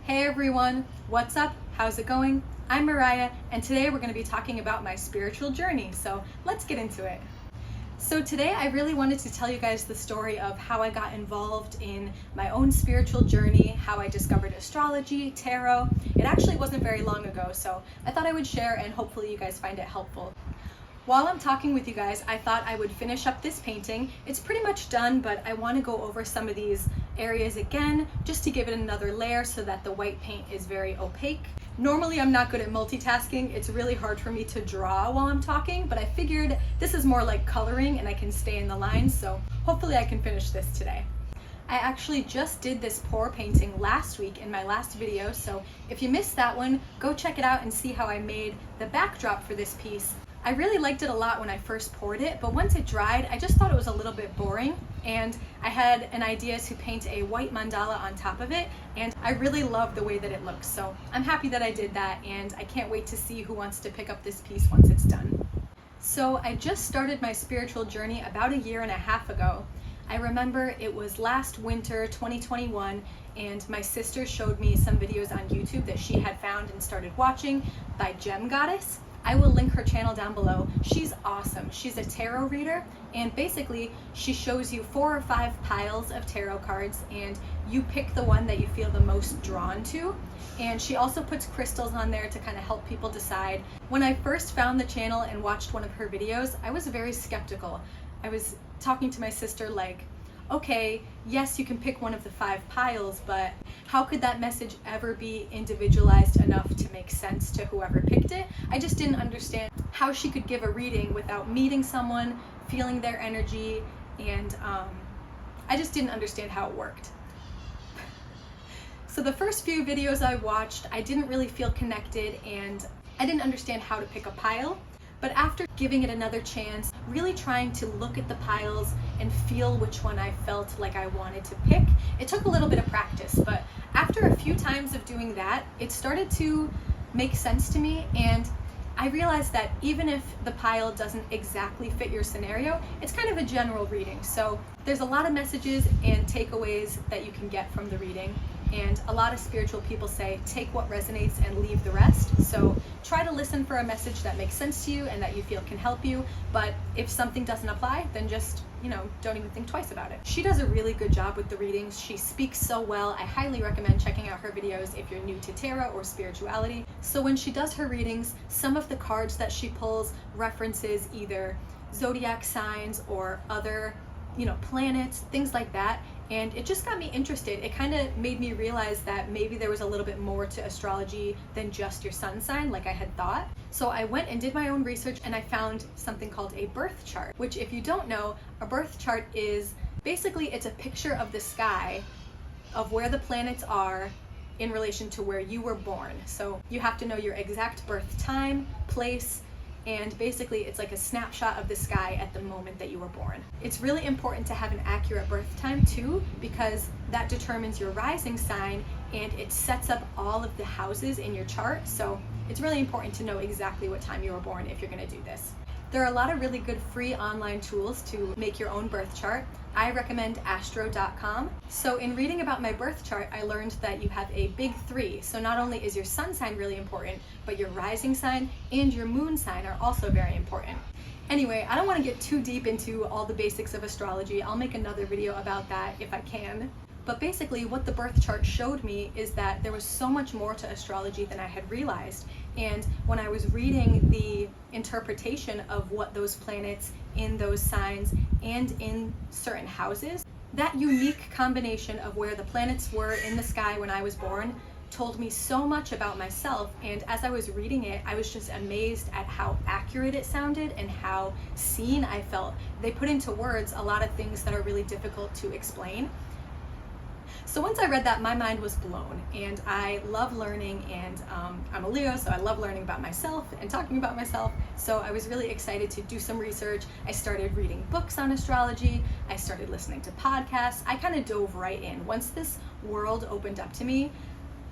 Hey everyone, what's up? How's it going? I'm Mariah, and today we're going to be talking about my spiritual journey, so let's get into it. So today I really wanted to tell you guys the story of how I got involved in my own spiritual journey, how I discovered astrology, tarot. It actually wasn't very long ago, so I thought I would share and hopefully you guys find it helpful. While I'm talking with you guys, I thought I would finish up this painting. It's pretty much done, but I want to go over some of these areas again, just to give it another layer so that the white paint is very opaque. Normally I'm not good at multitasking. It's really hard for me to draw while I'm talking, but I figured this is more like coloring and I can stay in the lines, so hopefully I can finish this today. I actually just did this pour painting last week in my last video, so if you missed that one, go check it out and see how I made the backdrop for this piece. I really liked it a lot when I first poured it, but once it dried, I just thought it was a little bit boring, and I had an idea to paint a white mandala on top of it, and I really love the way that it looks, so I'm happy that I did that, and I can't wait to see who wants to pick up this piece once it's done. So I just started my spiritual journey about a year and a half ago. I remember it was last winter, 2021, and my sister showed me some videos on YouTube that she had found and started watching by Gem Goddess. I will link her channel down below. She's awesome. She's a tarot reader, and basically she shows you 4 or 5 piles of tarot cards and you pick the one that you feel the most drawn to. And she also puts crystals on there to kind of help people decide. When I first found the channel and watched one of her videos, I was very skeptical. I was talking to my sister like, okay, yes, you can pick one of the 5 piles, but how could that message ever be individualized enough to make sense to whoever picked it? I just didn't understand how she could give a reading without meeting someone, feeling their energy, and I just didn't understand how it worked. So the first few videos I watched, I didn't really feel connected and I didn't understand how to pick a pile. But after giving it another chance, really trying to look at the piles and feel which one I felt like I wanted to pick, it took a little bit of practice, but after a few times of doing that, it started to make sense to me, and I realized that even if the pile doesn't exactly fit your scenario, it's kind of a general reading. So there's a lot of messages and takeaways that you can get from the reading. And a lot of spiritual people say, take what resonates and leave the rest. So try to listen for a message that makes sense to you and that you feel can help you. But if something doesn't apply, then just, don't even think twice about it. She does a really good job with the readings. She speaks so well. I highly recommend checking out her videos if you're new to tarot or spirituality. So when she does her readings, some of the cards that she pulls references either zodiac signs or other planets, things like that. And it just got me interested. It kind of made me realize that maybe there was a little bit more to astrology than just your sun sign like I had thought. So I went and did my own research and I found something called a birth chart, which if you don't know, a birth chart is basically it's a picture of the sky of where the planets are in relation to where you were born. So you have to know your exact birth time, place, and basically it's like a snapshot of the sky at the moment that you were born. It's really important to have an accurate birth time too, because that determines your rising sign and it sets up all of the houses in your chart. So it's really important to know exactly what time you were born if you're going to do this. There are a lot of really good free online tools to make your own birth chart. I recommend astro.com. So in reading about my birth chart, I learned that you have a big 3. So not only is your sun sign really important, but your rising sign and your moon sign are also very important. Anyway, I don't want to get too deep into all the basics of astrology. I'll make another video about that if I can. But basically what the birth chart showed me is that there was so much more to astrology than I had realized. And when I was reading the interpretation of what those planets in those signs and in certain houses, that unique combination of where the planets were in the sky when I was born told me so much about myself. And as I was reading it, I was just amazed at how accurate it sounded and how seen I felt. They put into words a lot of things that are really difficult to explain. So once I read that, my mind was blown, and I love learning, and I'm a Leo, so I love learning about myself and talking about myself. So I was really excited to do some research. I started reading books on astrology. I started listening to podcasts. I kind of dove right in. Once this world opened up to me,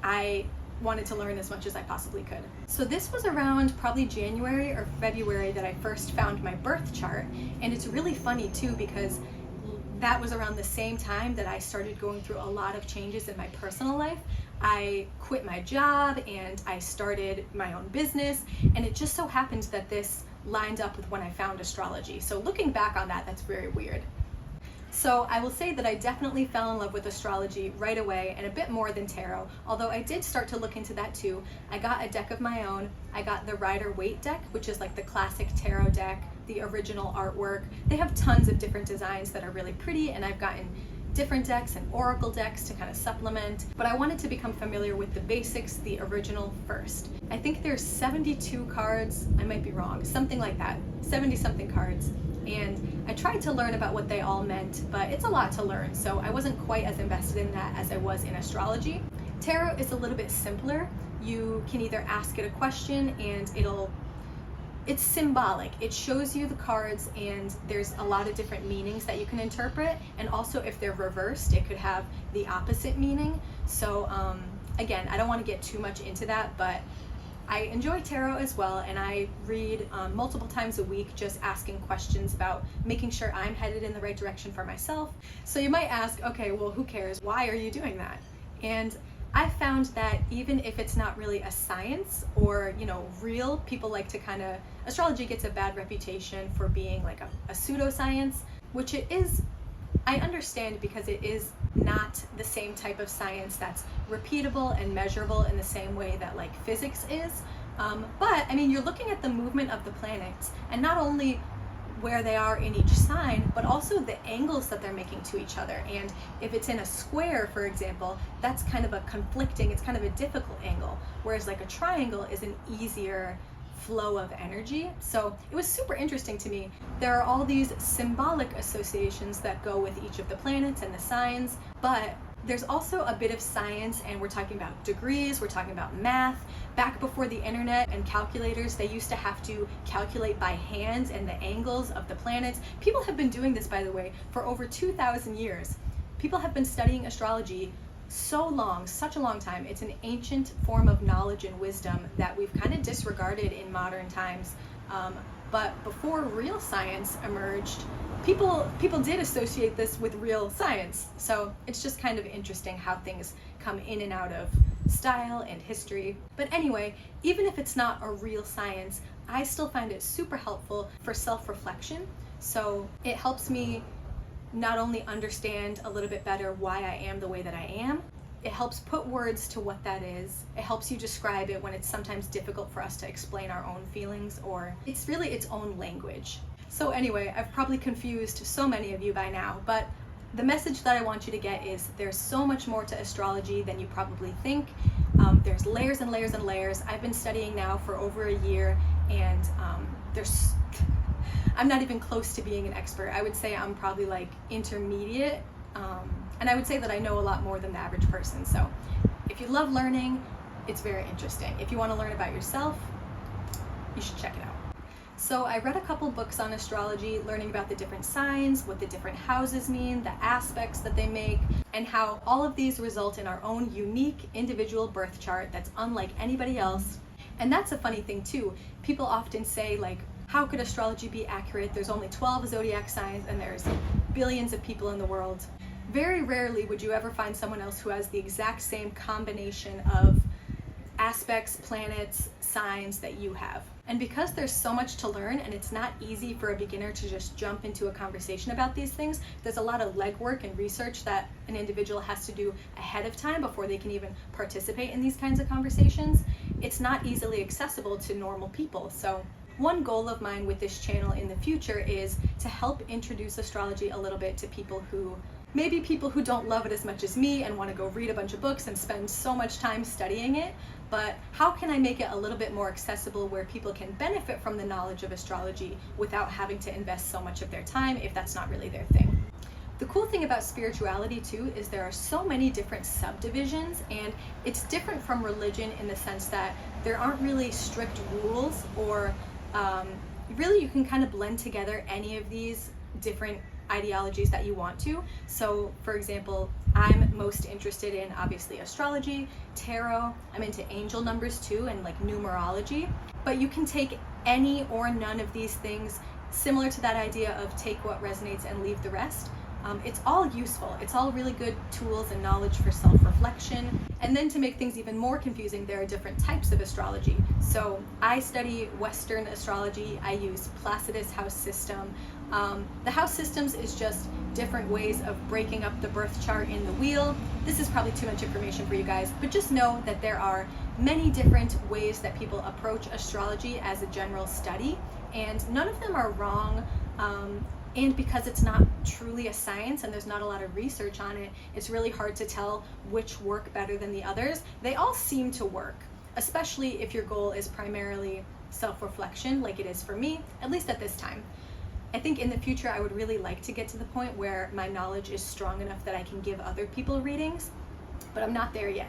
I wanted to learn as much as I possibly could. So this was around probably January or February that I first found my birth chart, and it's really funny too because that was around the same time that I started going through a lot of changes in my personal life. I quit my job and I started my own business, and it just so happened that this lined up with when I found astrology. So looking back on that, that's very weird. So I will say that I definitely fell in love with astrology right away, and a bit more than tarot, although I did start to look into that too. I got a deck of my own. I got the Rider-Waite deck, which is like the classic tarot deck, the original artwork. They have tons of different designs that are really pretty, and I've gotten different decks and oracle decks to kind of supplement, but I wanted to become familiar with the basics, the original first. I think there's 72 cards, I might be wrong, something like that, 70 something cards. And I tried to learn about what they all meant, but it's a lot to learn, so I wasn't quite as invested in that as I was in astrology. Tarot is a little bit simpler. You can either ask it a question and it's symbolic. It shows you the cards and there's a lot of different meanings that you can interpret, and also if they're reversed, it could have the opposite meaning. So again, I don't want to get too much into that, but I enjoy tarot as well, and I read multiple times a week, just asking questions about making sure I'm headed in the right direction for myself. So you might ask, okay, well, who cares? Why are you doing that? And I found that even if it's not really a science or, real, people like to astrology gets a bad reputation for being like a pseudoscience, which it is. I understand, because it is not the same type of science that's repeatable and measurable in the same way that like physics is. But I mean, you're looking at the movement of the planets, and not only where they are in each sign, but also the angles that they're making to each other. And if it's in a square, for example, that's kind of it's kind of a difficult angle, whereas like a triangle is an easier flow of energy. So it was super interesting to me. There are all these symbolic associations that go with each of the planets and the signs, but there's also a bit of science, and we're talking about degrees, we're talking about math. Back before the internet and calculators, they used to have to calculate by hand and the angles of the planets. People have been doing this, by the way, for over 2,000 years. People have been studying astrology so long, such a long time. It's an ancient form of knowledge and wisdom that we've kind of disregarded in modern times. But before real science emerged, people did associate this with real science. So it's just kind of interesting how things come in and out of style and history. But anyway, even if it's not a real science, I still find it super helpful for self-reflection. So it helps me not only understand a little bit better why I am the way that I am, it helps put words to what that is. It helps you describe it when it's sometimes difficult for us to explain our own feelings, or it's really its own language. So anyway, I've probably confused so many of you by now, but the message that I want you to get is there's so much more to astrology than you probably think. There's layers and layers and layers. I've been studying now for over a year, and I'm not even close to being an expert. I would say I'm probably like intermediate, and I would say that I know a lot more than the average person. So if you love learning, it's very interesting. If you want to learn about yourself, you should check it out. So I read a couple books on astrology, learning about the different signs, what the different houses mean, the aspects that they make, and how all of these result in our own unique individual birth chart that's unlike anybody else. And that's a funny thing too. People often say, like, how could astrology be accurate? There's only 12 zodiac signs and there's billions of people in the world. Very rarely would you ever find someone else who has the exact same combination of aspects, planets, signs that you have. And because there's so much to learn, and it's not easy for a beginner to just jump into a conversation about these things, there's a lot of legwork and research that an individual has to do ahead of time before they can even participate in these kinds of conversations. It's not easily accessible to normal people. So one goal of mine with this channel in the future is to help introduce astrology a little bit to people who don't love it as much as me and want to go read a bunch of books and spend so much time studying it, but how can I make it a little bit more accessible where people can benefit from the knowledge of astrology without having to invest so much of their time if that's not really their thing. The cool thing about spirituality too is there are so many different subdivisions, and it's different from religion in the sense that there aren't really strict rules, or really you can kind of blend together any of these different ideologies that you want to. So for example, I'm most interested in obviously astrology, tarot, I'm into angel numbers too, and like numerology, but you can take any or none of these things, similar to that idea of take what resonates and leave the rest. It's all useful. It's all really good tools and knowledge for self-reflection. And then to make things even more confusing, there are different types of astrology. So I study Western astrology. I use Placidus house system. The house systems is just different ways of breaking up the birth chart in the wheel. This is probably too much information for you guys, but just know that there are many different ways that people approach astrology as a general study, and none of them are wrong. And because it's not truly a science and there's not a lot of research on it, it's really hard to tell which work better than the others. They all seem to work, especially if your goal is primarily self-reflection, like it is for me, at least at this time. I think in the future I would really like to get to the point where my knowledge is strong enough that I can give other people readings, but I'm not there yet.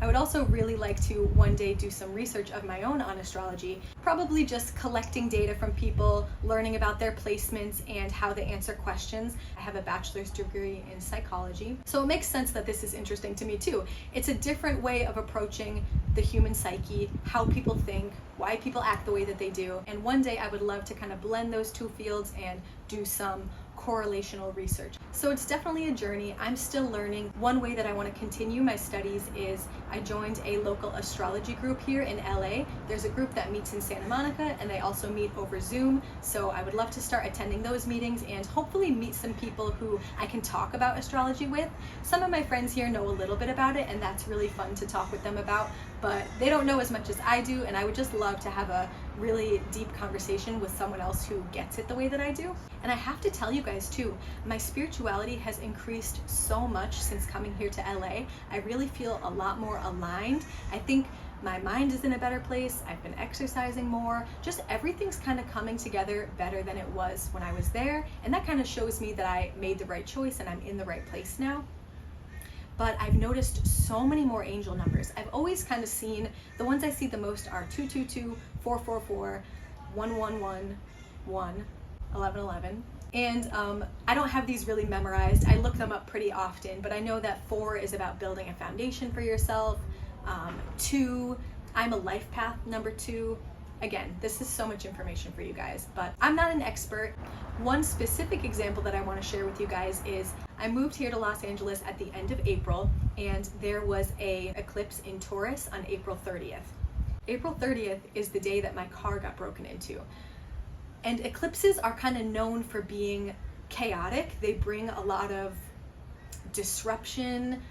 I would also really like to one day do some research of my own on astrology, probably just collecting data from people, learning about their placements and how they answer questions. I have a bachelor's degree in psychology, so it makes sense that this is interesting to me too. It's a different way of approaching the human psyche, how people think, why people act the way that they do, and one day I would love to kind of blend those two fields and do some correlational research. So it's definitely a journey. I'm still learning. One way that I want to continue my studies is I joined a local astrology group here in LA. There's a group that meets in Santa Monica and they also meet over Zoom. So I would love to start attending those meetings and hopefully meet some people who I can talk about astrology with. Some of my friends here know a little bit about it and that's really fun to talk with them about, but they don't know as much as I do, and I would just love to have a really deep conversation with someone else who gets it the way that I do. And I have to tell you guys too, my spirituality has increased so much since coming here to LA. I really feel a lot more aligned. I think my mind is in a better place. I've been exercising more. Just everything's kind of coming together better than it was when I was there. And that kind of shows me that I made the right choice and I'm in the right place now. But I've noticed so many more angel numbers. I've always kind of seen, the ones I see the most are 222, 444, 111, 1111. And I don't have these really memorized. I look them up pretty often, but I know that 4 is about building a foundation for yourself. 2, I'm a life path number 2. Again, this is so much information for you guys, but I'm not an expert. One specific example that I want to share with you guys is I moved here to Los Angeles at the end of April, and there was an eclipse in Taurus on April 30th. April 30th is the day that my car got broken into. And eclipses are kind of known for being chaotic. They bring a lot of disruption,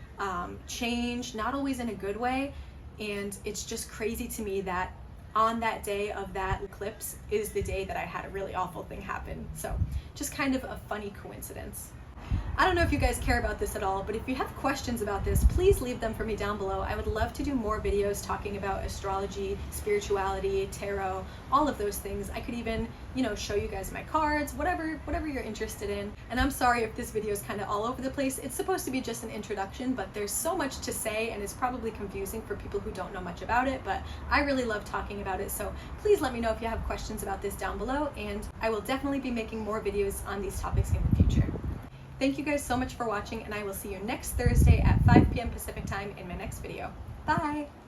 change, not always in a good way. And it's just crazy to me that on that day of that eclipse is the day that I had a really awful thing happen. So just kind of a funny coincidence. I don't know if you guys care about this at all, but if you have questions about this, please leave them for me down below. I would love to do more videos talking about astrology, spirituality, tarot, all of those things. I could even, show you guys my cards, whatever you're interested in. And I'm sorry if this video is kind of all over the place. It's supposed to be just an introduction, but there's so much to say and it's probably confusing for people who don't know much about it, but I really love talking about it. So please let me know if you have questions about this down below, and I will definitely be making more videos on these topics in the future. Thank you guys so much for watching, and I will see you next Thursday at 5 p.m. Pacific time in my next video. Bye!